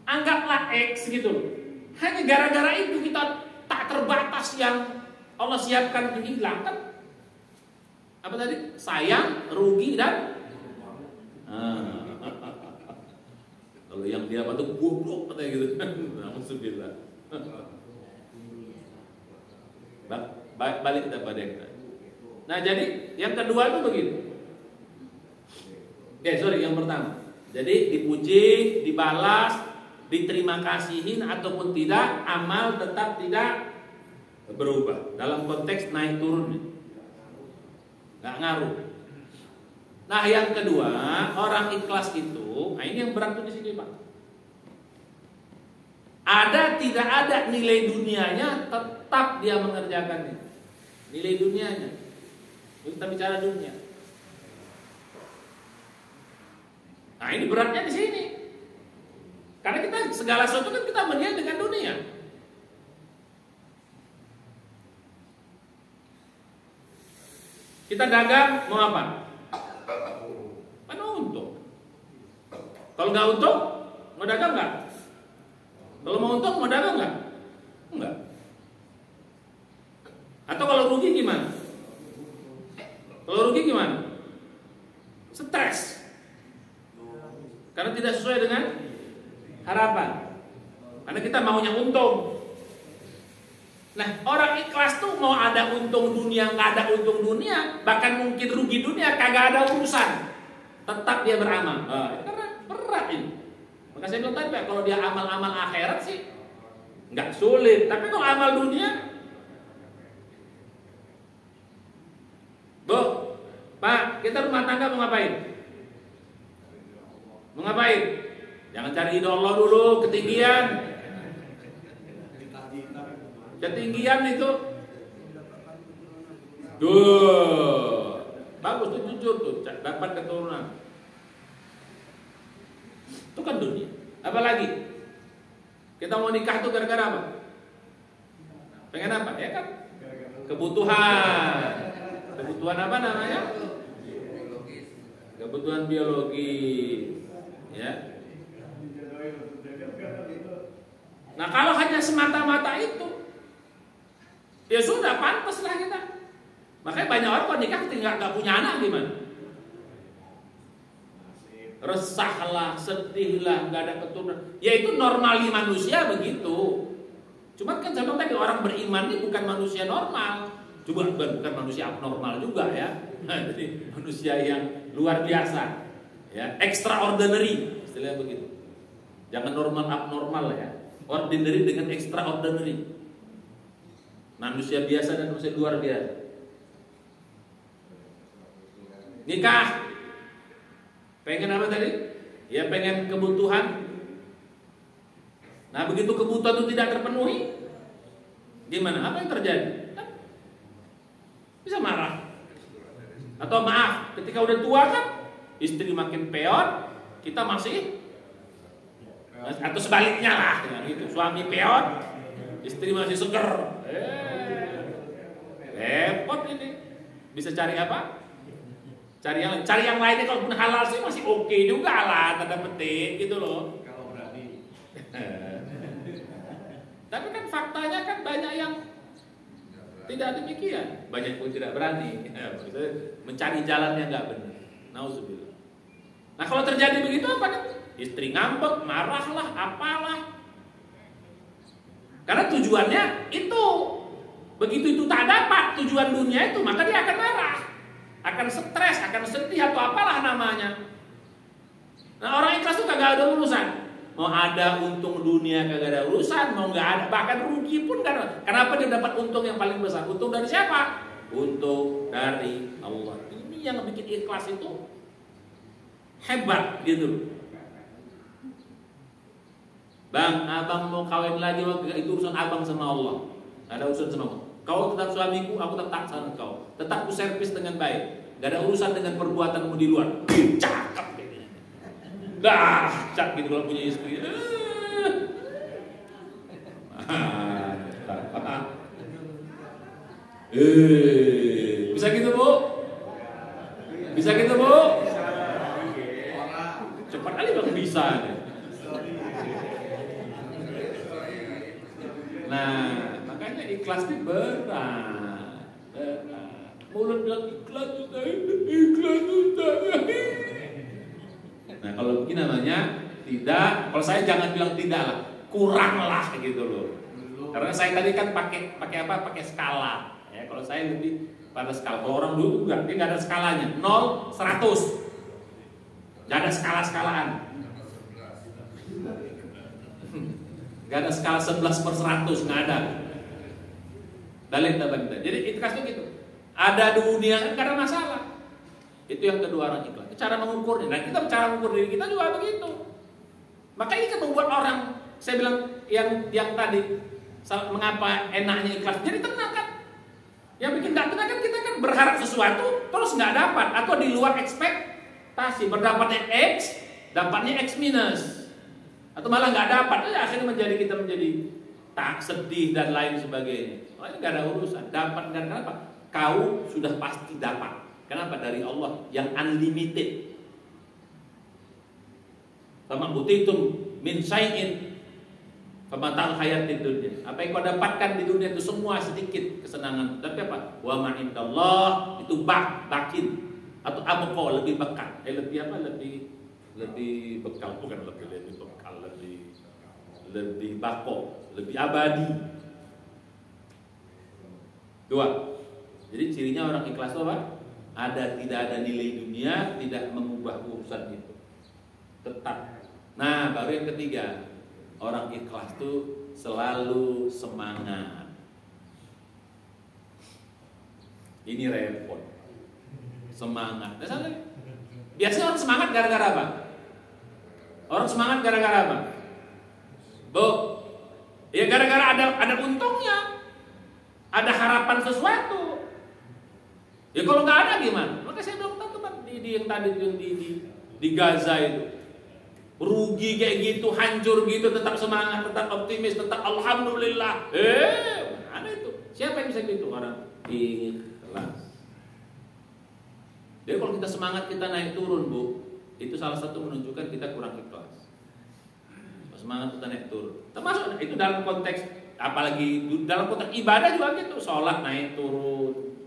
Anggaplah X gitu. Hanya gara-gara itu kita tak terbatas yang Allah siapkan untuk hilang kan? Apa tadi? Sayang, rugi dan kalau yang dia apa tuh goblok katanya gitu. Alhamdulillah. Balik kita pada yang tadi. Nah jadi yang kedua itu begitu. Yang pertama. Jadi dipuji, dibalas, diterima kasihin ataupun tidak, amal tetap tidak berubah. Dalam konteks naik turun, nggak ngaruh. Nah yang kedua, orang ikhlas itu, nah ini yang berat tuh di sini Pak. Ada tidak ada nilai dunianya, tetap dia mengerjakannya. Nilai dunianya. Kita bicara dunia. Nah ini beratnya di sini. Karena kita segala sesuatu kan kita melihat dengan dunia. Kita dagang mau apa? Mana untung? Kalau nggak untung, mau dagang nggak? Kalau mau untung, mau dagang nggak? Enggak. Atau kalau rugi gimana? Kalau rugi gimana? Stres. Karena tidak sesuai dengan harapan. Karena kita maunya untung. Nah, orang ikhlas tuh mau ada untung dunia, nggak ada untung dunia, bahkan mungkin rugi dunia, kagak ada urusan. Tetap dia beramal. Karena berat ini. Maka saya bilang tadi, kalau dia amal-amal akhirat sih nggak sulit. Tapi kalau amal dunia, Bu, Pak, kita rumah tangga mau ngapain? Mau ngapain? Jangan cari ridho Allah dulu, ketinggian. Ketinggian itu. Bagus tuh, jujur tuh, dapat keturunan. Itu kan dunia. Apalagi kita mau nikah tuh gara-gara apa? Pengen apa? Ya kan? Kebutuhan. Kebutuhan apa namanya? Kebutuhan biologis. Ya. Nah kalau hanya semata-mata itu, ya sudah pantas lah kita. Makanya banyak orang kalau nikah tinggal nggak punya anak gimana? Resahlah, sedihlah, nggak ada keturunan. Ya itu normali manusia begitu. Cuma kan saya bilang tadi orang beriman ini bukan manusia normal, juga bukan manusia abnormal juga ya. Jadi manusia yang luar biasa, ya extraordinary, istilahnya begitu. Jangan normal abnormal ya. Ordinary dengan extraordinary. Manusia biasa dan manusia luar biasa. Nikah. Pengen apa tadi? Ya pengen kebutuhan. Nah begitu kebutuhan itu tidak terpenuhi, gimana? Apa yang terjadi? Bisa marah. Atau maaf, ketika udah tua kan, istri makin peot, kita masih, atau sebaliknya lah, gitu. Suami peot, istri masih seger. Repot ini. Bisa cari apa? Cari yang lainnya, kalau pun halal sih masih oke juga lah, tanda petik gitu loh. Kalau berani. Tapi kan faktanya kan banyak yang tidak demikian, banyak pun tidak berani, mencari jalan yang nggak benar. Nauzubillah. Nah kalau terjadi begitu apa kan? Istri ngambek, marahlah, apalah. Karena tujuannya itu. Begitu itu tak dapat tujuan dunia itu, maka dia akan marah, akan stres, akan sedih atau apalah namanya. Nah, orang ikhlas itu kagak ada urusan. Mau ada untung dunia kagak ada urusan, mau nggak ada, bahkan rugi pun kan. Kenapa dia dapat untung yang paling besar? Untung dari siapa? Untung dari Allah. Ini yang bikin ikhlas itu hebat gitu. Bang, abang mau kawin lagi, itu urusan abang sama Allah. Ada urusan sama Allah. Kau tetap suamiku, aku tetap sama kau. Tetap ku servis dengan baik. Gak ada urusan dengan perbuatanmu di luar. Cakep kayaknya. Cak gitu kalau punya istri. Bisa gitu, Bu? Bisa gitu, Bu? Cepat kali Bang bisa. Nah, makanya ikhlas itu berat. Mulut bilang ikhlas Ustaz. Nah, kalau begini namanya tidak. Kalau saya jangan bilang tidak lah, kurang lah gitu loh. Karena saya tadi kan pakai apa? Pakai skala. Ya, kalau saya lebih pada skala. Kalau orang dulu enggak, dia nggak ada skalanya. 0, 100. Nggak ada skala-skalaan. Gak ada skala 11/100, nggak ada. Dalil tabanta. Jadi ikhlas itu gitu. Ada dunia kan karena masalah. Itu yang kedua orang ikhlas. Cara mengukurnya. Nah, kita cara mengukur diri kita juga begitu. Maka ini kan membuat orang, saya bilang yang tadi, mengapa enaknya ikhlas? Jadi tenang kan. Yang bikin gak tenang kan kita kan berharap sesuatu terus nggak dapat atau di luar ekspektasi. Berdapatnya X, dapatnya X minus. Atau malah nggak dapat, akhirnya kita menjadi tak sedih dan lain sebagainya. Oh, ini nggak ada urusan, dapat dan kenapa? Kau sudah pasti dapat. Kenapa? Dari Allah yang unlimited. Fama utitum min syai'in famata'al hayatid dunya. Apa yang kau dapatkan di dunia itu semua sedikit kesenangan. Tapi apa? Wa ma indallah itu bakin atau abqa lebih bekal. Lebih apa? Lebih bekal, bukan lebih bekal. Lebih bako, lebih abadi. 2. Jadi cirinya orang ikhlas itu apa? Tidak ada nilai dunia, tidak mengubah urusan itu. Tetap. Nah, baru yang ketiga, orang ikhlas itu selalu semangat. Ini repot. Semangat. Biasanya orang semangat gara-gara apa? Orang semangat gara-gara apa? Bu, ya gara-gara ada untungnya, ada harapan sesuatu. Ya kalau nggak ada gimana? Maka saya bilang teman-teman yang tadi di Gaza itu rugi kayak gitu, hancur gitu, tetap semangat, tetap optimis, tetap alhamdulillah. Mana itu? Siapa yang bisa gitu? Orang ikhlas. Jadi kalau kita semangat kita naik turun, Bu, itu salah satu menunjukkan kita kurang ikhlas. Semangat kita naik turun. Termasuk itu dalam konteks, apalagi dalam konteks ibadah juga gitu. Sholat naik turun,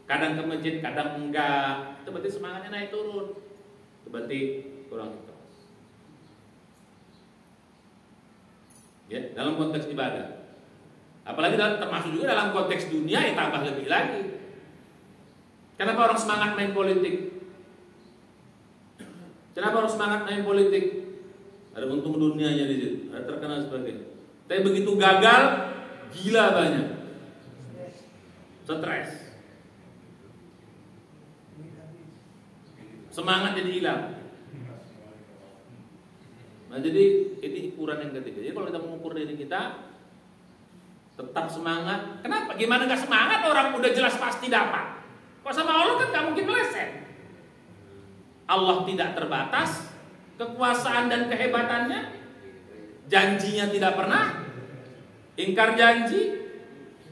kadang ke masjid, kadang enggak. Itu berarti semangatnya naik turun. Itu berarti kurang ikhlas. Ya, dalam konteks ibadah. Apalagi termasuk juga dalam konteks dunia, ya tambah lebih lagi. Kenapa orang semangat main politik? Kenapa orang semangat main politik? Ada untung dunianya di situ, ada terkenal sebagainya. Tapi begitu gagal, gila banyak. Stres. Semangat jadi hilang. Nah, jadi ini ukuran yang ketiga. Jadi kalau kita mengukur diri kita, tetap semangat. Kenapa? Gimana gak semangat? Orang udah jelas pasti dapat. Kok sama Allah kan gak mungkin meleset. Allah tidak terbatas. Kekuasaan dan kehebatannya, janjinya tidak pernah ingkar janji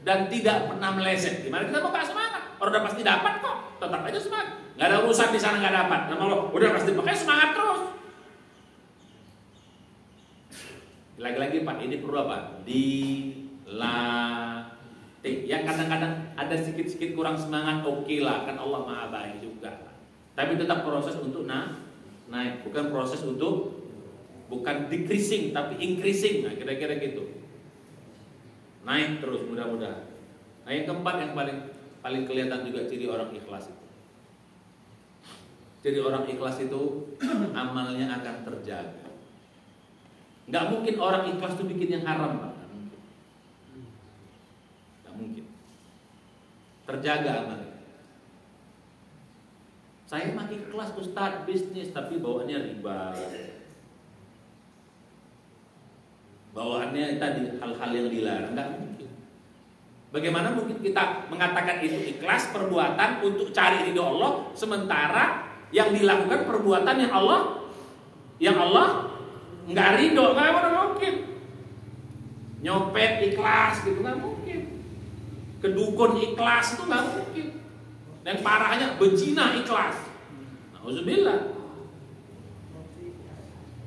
dan tidak pernah meleset. Gimana kita mau gak semangat? Orang udah pasti dapat kok, tetap aja semangat. Gak ada urusan di sana gak dapat. Nama Allah udah pasti pakai semangat terus. Lagi-lagi Pak, ini perlu apa? Dilatih. Yang kadang-kadang ada sedikit-sedikit kurang semangat, oke lah, kan Allah Maha Baik juga. Tapi tetap proses untuk naik, bukan proses untuk, bukan decreasing tapi increasing. Nah, kira-kira gitu. naik terus mudah-mudahan. Nah, yang keempat yang paling kelihatan juga ciri orang ikhlas itu. Jadi orang ikhlas itu amalnya akan terjaga. Nggak mungkin orang ikhlas itu bikin yang haram, Pak. Nggak mungkin. Terjaga amalnya. Saya mah ikhlas Ustaz bisnis tapi bawaannya riba. Bawaannya tadi hal-hal yang dilarang, nggak mungkin. Bagaimana mungkin kita mengatakan itu ikhlas perbuatan untuk cari ridho Allah, sementara yang dilakukan perbuatan yang Allah nggak ridho, nggak mungkin. Nyopet ikhlas gitu nggak mungkin. Kedukun ikhlas itu nggak mungkin. Dan parahnya berzina ikhlas. Nauzubillah.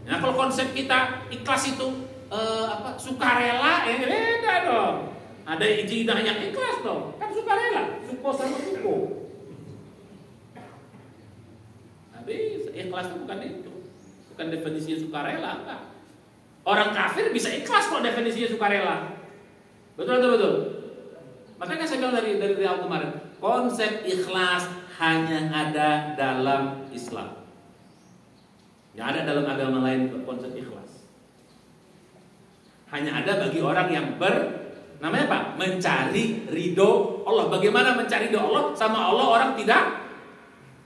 Nah kalau konsep kita ikhlas itu sukarela, ya beda dong. Ada zina yang ikhlas dong, kan sukarela, suko sama suko. Habis ikhlas itu bukan definisinya sukarela, enggak. Orang kafir bisa ikhlas kok definisinya sukarela. Betul. Makanya saya bilang dari awal kemarin, konsep ikhlas hanya ada dalam Islam. Nggak ada dalam agama lain konsep ikhlas. Hanya ada bagi orang yang namanya apa? Mencari ridho Allah. Bagaimana mencari ridho Allah? Sama Allah orang tidak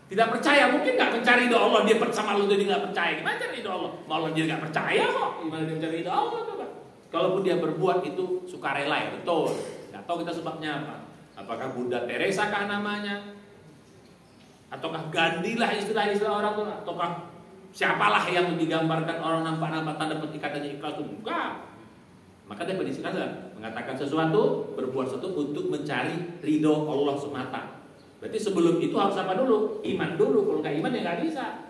percaya. Mungkin nggak mencari ridho Allah, dia sama Allah jadi nggak percaya. Gimana cari ridho Allah? Malah dia nggak percaya kok. Gimana dia mencari ridho Allah? Coba. Kalaupun dia berbuat itu sukarela, ya betul. Nggak tahu kita sebabnya apa. Apakah Bunda Teresa kah namanya? Ataukah Gandhi lah istilah-istilah orang itu? Ataukah siapalah yang digambarkan orang nampak-nampak tanda petik katanya ikhlas itu? Enggak. Maka definisi ikhlas mengatakan sesuatu, berbuat sesuatu untuk mencari ridho Allah semata. Berarti sebelum itu harus apa dulu? Iman dulu. Kalau nggak iman ya nggak bisa.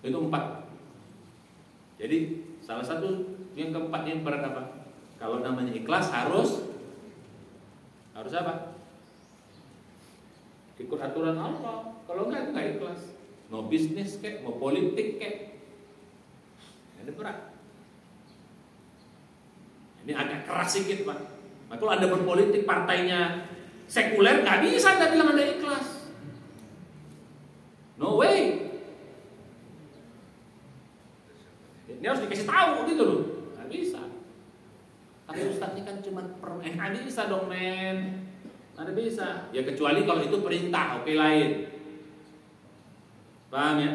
Itu 4. Jadi salah satu yang keempat yang berat apa? Kalau namanya ikhlas harus apa? Ikut aturan Allah. Kalau enggak itu nggak ikhlas. Mau bisnis kek, mau politik kek, ini berat. Ini agak keras sedikit, Pak. Nah, kalau Anda berpolitik partainya sekuler, nggak bisa Anda bilang Anda ikhlas. No way. Ini harus dikasih tahu gitu loh. Nggak bisa. Tapi Ustaznya kan cuma nggak bisa dong, men. Nggak bisa. Ya kecuali kalau itu perintah, oke lain. Paham ya?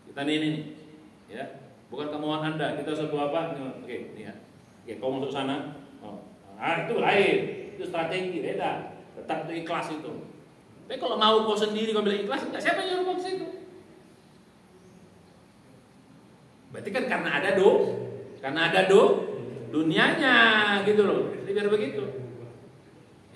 Kita ini ya. Bukan kemauan Anda. Kita sebuah apa? Oke, ini ya. Oke, kau masuk sana. Itu lain. Itu strategi, beda. Tetap itu ikhlas itu. Tapi kalau mau kau sendiri kau bilang ikhlas, enggak, siapa yang nyuruh kau ke situ? Berarti kan karena ada dunianya gitu loh. Jadi biar begitu.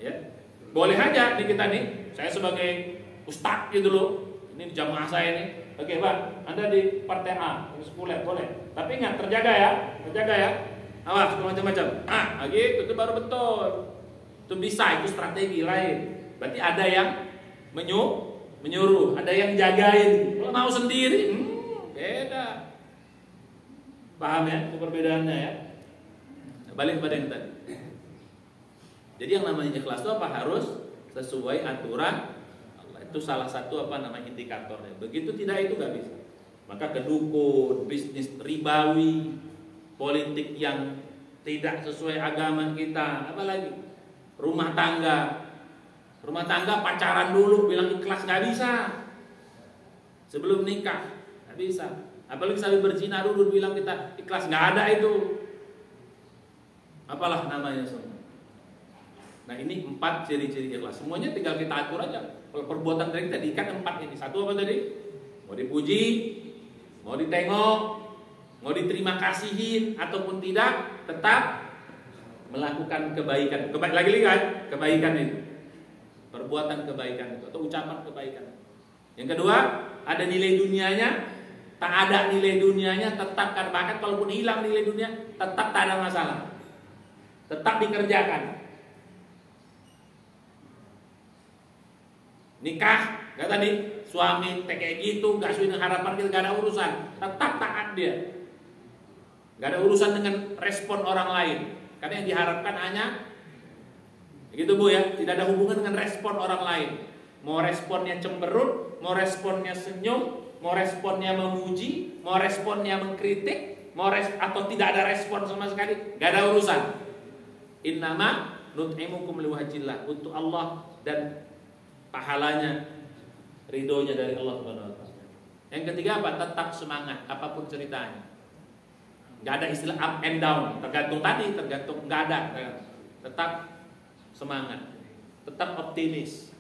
Ya. Boleh aja nih kita nih, saya sebagai ustaz gitu loh. Ini jamaah saya nih. Oke, Pak, Anda di partai A, sekuler, boleh. Tapi ingat terjaga ya. Awas, macam-macam. Gitu itu baru betul. Itu bisa, itu strategi lain. Berarti ada yang menyuruh, ada yang jagain. Kalau mau sendiri, beda. Paham ya? Itu perbedaannya ya. Balik pada yang tadi. Jadi yang namanya ikhlas itu apa? Harus sesuai aturan Allah. Itu salah satu indikatornya. Begitu tidak itu gak bisa. Maka kedukun, bisnis ribawi, politik yang tidak sesuai agama kita, apalagi rumah tangga pacaran dulu bilang ikhlas nggak bisa, sebelum nikah nggak bisa, apalagi sambil berzina dulu bilang kita ikhlas, nggak ada itu, apalah namanya semua. Nah ini 4 ciri-ciri ikhlas, semuanya tinggal kita atur aja. Kalau perbuatan tadi kita diikat 4 ini, satu apa tadi? Mau dipuji, mau ditengok, mau diterima kasihin ataupun tidak, tetap melakukan kebaikan. Lagi-lagi kan kebaikan itu, perbuatan kebaikan itu atau ucapan kebaikan. Yang kedua, ada nilai dunianya. Tak ada nilai dunianya, tetap kan, bahkan kalaupun hilang nilai dunia, tetap tak ada masalah, tetap dikerjakan. Nikah, nggak tadi suami kayak gitu, nggak sesuai dengan harapan kita, nggak ada urusan, tetap taat dia. Nggak ada urusan dengan respon orang lain. Karena yang diharapkan hanya begitu Bu ya, tidak ada hubungan dengan respon orang lain. Mau responnya cemberut, mau responnya senyum, mau responnya memuji, mau responnya mengkritik, atau tidak ada respon sama sekali, nggak ada urusan. Innama nut'imukum liwajhillah, untuk Allah dan pahalanya, ridhonya dari Allah Subhanahu wa taala. Yang ketiga apa? Tetap semangat apapun ceritanya. Nggak ada istilah up and down, tergantung nggak ada. Tetap semangat, tetap optimis.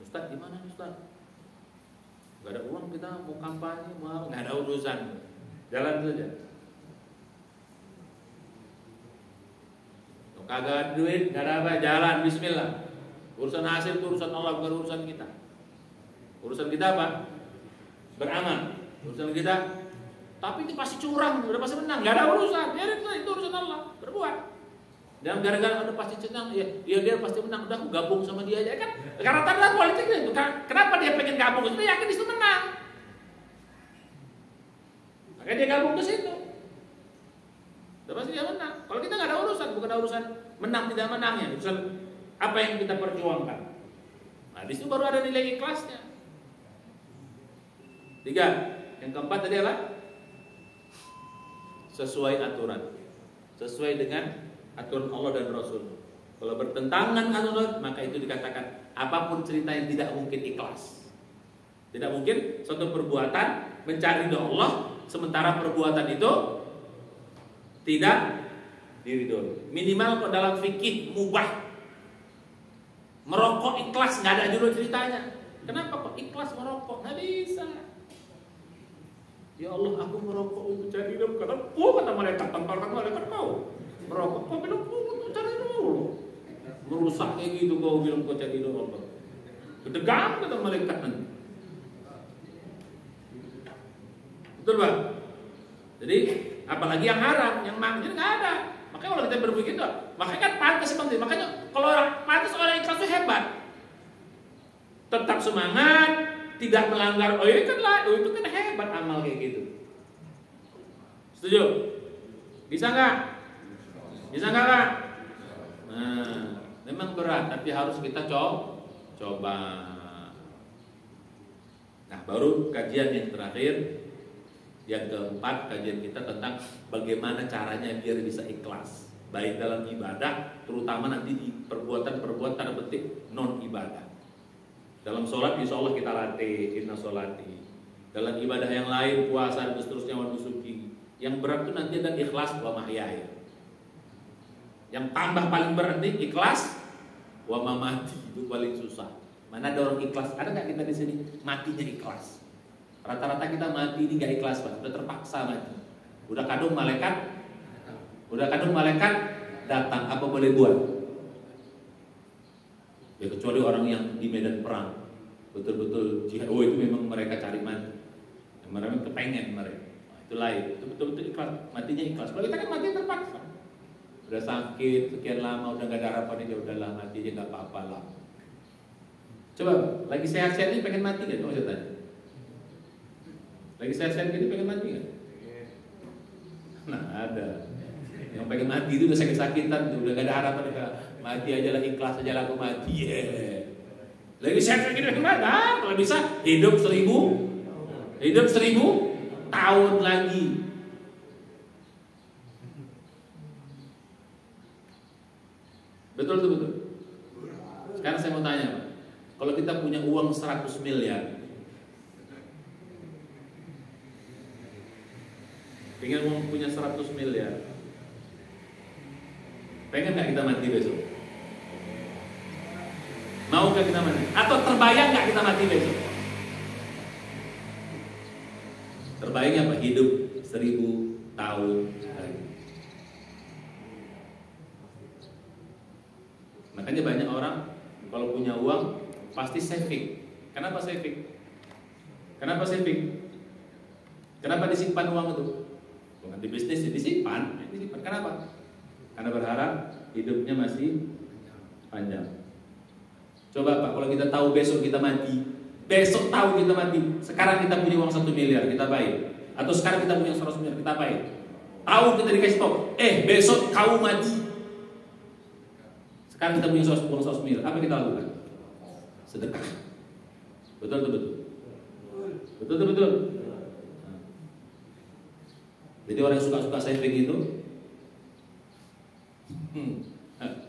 Ustaz gimana Ustaz? Gak ada uang, kita mau kampanye, mau nggak ada urusan, jalan saja. Kagak ada duit, nggak ada apa, jalan, Bismillah. Urusan hasil itu urusan Allah, bukan urusan kita. Urusan kita apa? Beramal. Urusan kita, tapi itu pasti curang, udah pasti menang, nggak ada urusan. Biarin lah, itu urusan Allah, berbuat. Dan gara-gara ada pasti senang, ya dia pasti menang, udah aku gabung sama dia aja kan. Karena tanda politiknya itu, kenapa dia pengen gabung? Dia yakin di situ menang. Makanya dia gabung ke situ. Udah pasti dia menang. Kalau kita nggak ada urusan, bukan ada urusan menang tidak menangnya, urusan apa yang kita perjuangkan. Nah di situ baru ada nilai ikhlasnya. 3, yang keempat tadi apa? Sesuai aturan, sesuai dengan aturan Allah dan Rasul. Kalau bertentangan aturan, maka itu dikatakan apapun cerita yang tidak mungkin ikhlas. Tidak mungkin suatu perbuatan mencari ridho Allah, sementara perbuatan itu tidak diridhoi. Minimal dalam fikih mubah, merokok ikhlas, nggak ada judul ceritanya. Kenapa kok ikhlas merokok? Nggak bisa. Ya Allah, aku merokok untuk cari ridho. Kata malaikat, tampalkan malaikat kau merokok. Kau bilang untuk cari ridho. Merusak kayak gitu kau bilang kau cari ridho Allah. Kedegang kata malaikat nanti. Betul Pak? Jadi apalagi yang haram, yang jadi nggak ada. Makanya kalau kita berpikir itu, makanya kan pantas seperti. Makanya kalau orang pantas, orang ikhlas itu hebat. Tetap semangat, tidak melanggar. Oh itu kan hebat amal kayak gitu. Setuju? Bisa nggak? Bisa nggak Kak? Nah, memang berat, tapi harus kita coba. Nah, baru kajian yang terakhir. Yang keempat, kajian kita tentang bagaimana caranya biar bisa ikhlas, baik dalam ibadah, terutama nanti di perbuatan-perbuatan penting non ibadah. Dalam sholat insya Allah kita latih inna sholati. Dalam ibadah yang lain, puasa dan seterusnya, wa nusuki. Yang berat itu nanti ada ikhlas wa mahyaya. Yang tambah paling berat ini ikhlas wa mamati, itu paling susah. Mana ada orang ikhlas? Ada nggak kita di sini matinya ikhlas? Rata-rata kita mati ini gak ikhlas Pak, udah terpaksa mati. Udah kadung malaikat datang, apa boleh buat? Ya kecuali orang yang di medan perang, betul-betul jihad. Oh itu memang mereka cari mati, mereka kepengen mereka. Nah, itu lain, itu betul-betul ikhlas, matinya ikhlas. Kalau kita kan mati terpaksa. Udah sakit sekian lama, udah gak ada harapan, ya udahlah mati aja gak apa-apa lah. Coba lagi sehat-sehat ini pengen mati gak? Coba saya tanya. Lagi sehat-sehat gini pengen mati nggak? Nah ada. Yang pengen mati itu udah sakit-sakitan, udah gak ada harapan, udah mati aja lah, ikhlas aja lah aku mati. Lagi sehat-sehat gini pengen mati. Nah, kalau bisa hidup 1000 tahun lagi. Betul tuh betul. Sekarang saya mau tanya Pak, kalau kita punya uang 100 miliar, pengen mau punya 100 miliar, pengen gak kita mati besok? Mau gak kita mati? Atau terbayang gak kita mati besok? Terbayang apa? Hidup 1000 tahun lagi. Makanya banyak orang kalau punya uang pasti saving. Kenapa saving? Kenapa saving? Kenapa disimpan uang itu? Bukan di bisnis, disimpan. Kenapa? Karena berharap hidupnya masih panjang. Coba Pak, kalau kita tahu besok kita mati, sekarang kita punya uang 1 miliar, kita baik. Atau sekarang kita punya 100 miliar, kita apain? Tahu kita dikasih tahu, besok kau mati. Sekarang kita punya 100 miliar, apa yang kita lakukan? Sedekah. Betul. Jadi orang yang suka saving itu,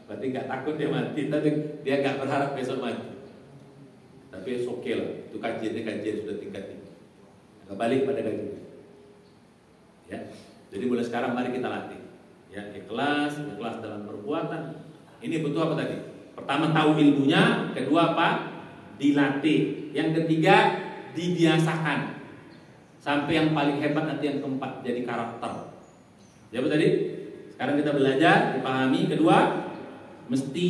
berarti nggak takut dia mati, tapi dia nggak berharap besok mati. Tapi oke lah, itu kajian sudah tingkat tinggi. Kembali pada kajian. Ya, jadi mulai sekarang mari kita latih. Ya, ikhlas dalam perbuatan. Ini butuh apa tadi? Pertama tahu ilmunya, kedua apa? Dilatih. Yang ketiga dibiasakan. Sampai yang paling hebat nanti yang keempat jadi karakter. Ya apa tadi? Sekarang kita belajar, dipahami. Kedua, mesti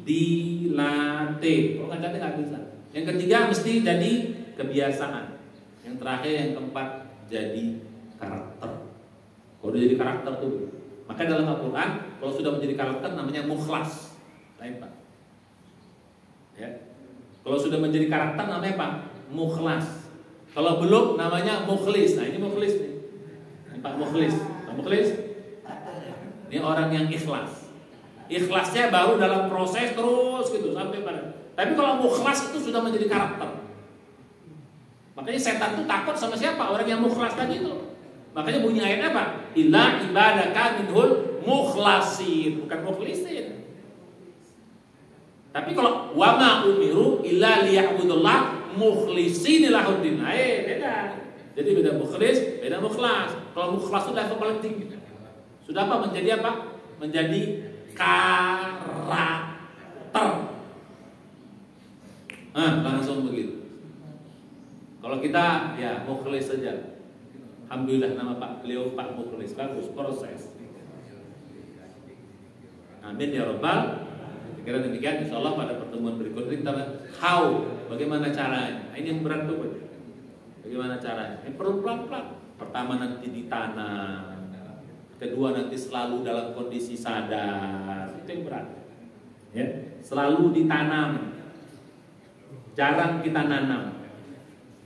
dilatih. Kalau nggak nggak bisa. Yang ketiga mesti jadi kebiasaan. Yang terakhir yang keempat jadi karakter. Kalau udah jadi karakter tuh, maka dalam Al-Quran kalau sudah menjadi karakter namanya mukhlas. Lain Pak. Ya. Kalau sudah menjadi karakter namanya apa? Mukhlas. Kalau belum namanya mukhlis. Nah ini mukhlis nih. Pak mukhlis. Pak mukhlis. Ini orang yang ikhlas. Ikhlasnya baru dalam proses terus gitu sampai pada. Tapi kalau mukhlas itu sudah menjadi karakter. Makanya setan itu takut sama siapa? Orang yang mukhlas tadi itu. Makanya bunyi ayatnya apa? Illa ibadaka minhul mukhlasin, bukan mukhlisin. Tapi kalau wama umiru illa liya'budullah mukhlisin lahuddin. Beda. Jadi beda mukhlis, beda mukhlas. Kalau mukhlas itu level paling tinggi. Sudah apa? Menjadi apa? Menjadi karakter. Langsung begitu. Kalau kita ya mukhlis saja. Alhamdulillah nama beliau Pak Mukhlis, bagus proses. Amin ya Rabbal. Kira demikian, insya Allah pada pertemuan berikutnya kita bagaimana caranya. Nah, ini yang berat tuh, bagaimana caranya? Ini perlu pelan-pelan. Pertama nanti ditanam, kedua nanti selalu dalam kondisi sadar, itu yang berat. Ya, selalu ditanam, jarang kita nanam.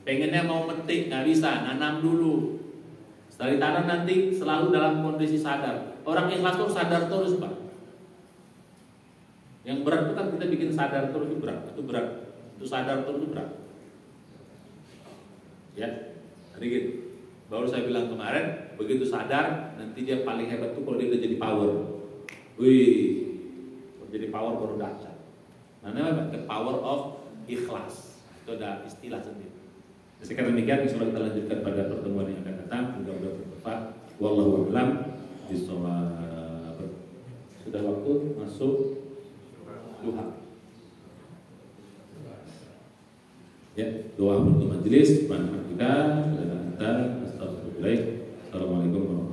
Pengennya mau metik nggak bisa, nanam dulu. Setelah ditanam nanti selalu dalam kondisi sadar. Orang ikhlas tuh sadar terus Pak. Yang berat itu kan kita bikin sadar terus itu berat, itu sadar terus itu berat. Ya, jadi gitu. Baru saya bilang kemarin, begitu sadar nanti dia paling hebat tuh kalau dia udah jadi power. Jadi power baru dahsyat. Namanya apa? The power of ikhlas. Itu ada istilah sendiri. Sekarang demikian, insya Allah kita lanjutkan pada pertemuan yang akan datang. Mudah-mudahan bermanfaat. Wallahu a'lam bishawab. Sudah waktu masuk duha. Ya, doa untuk majelis, manfaat kita, dan kita. Astagfirullah. Assalamualaikum warahmatullahi wabarakatuh.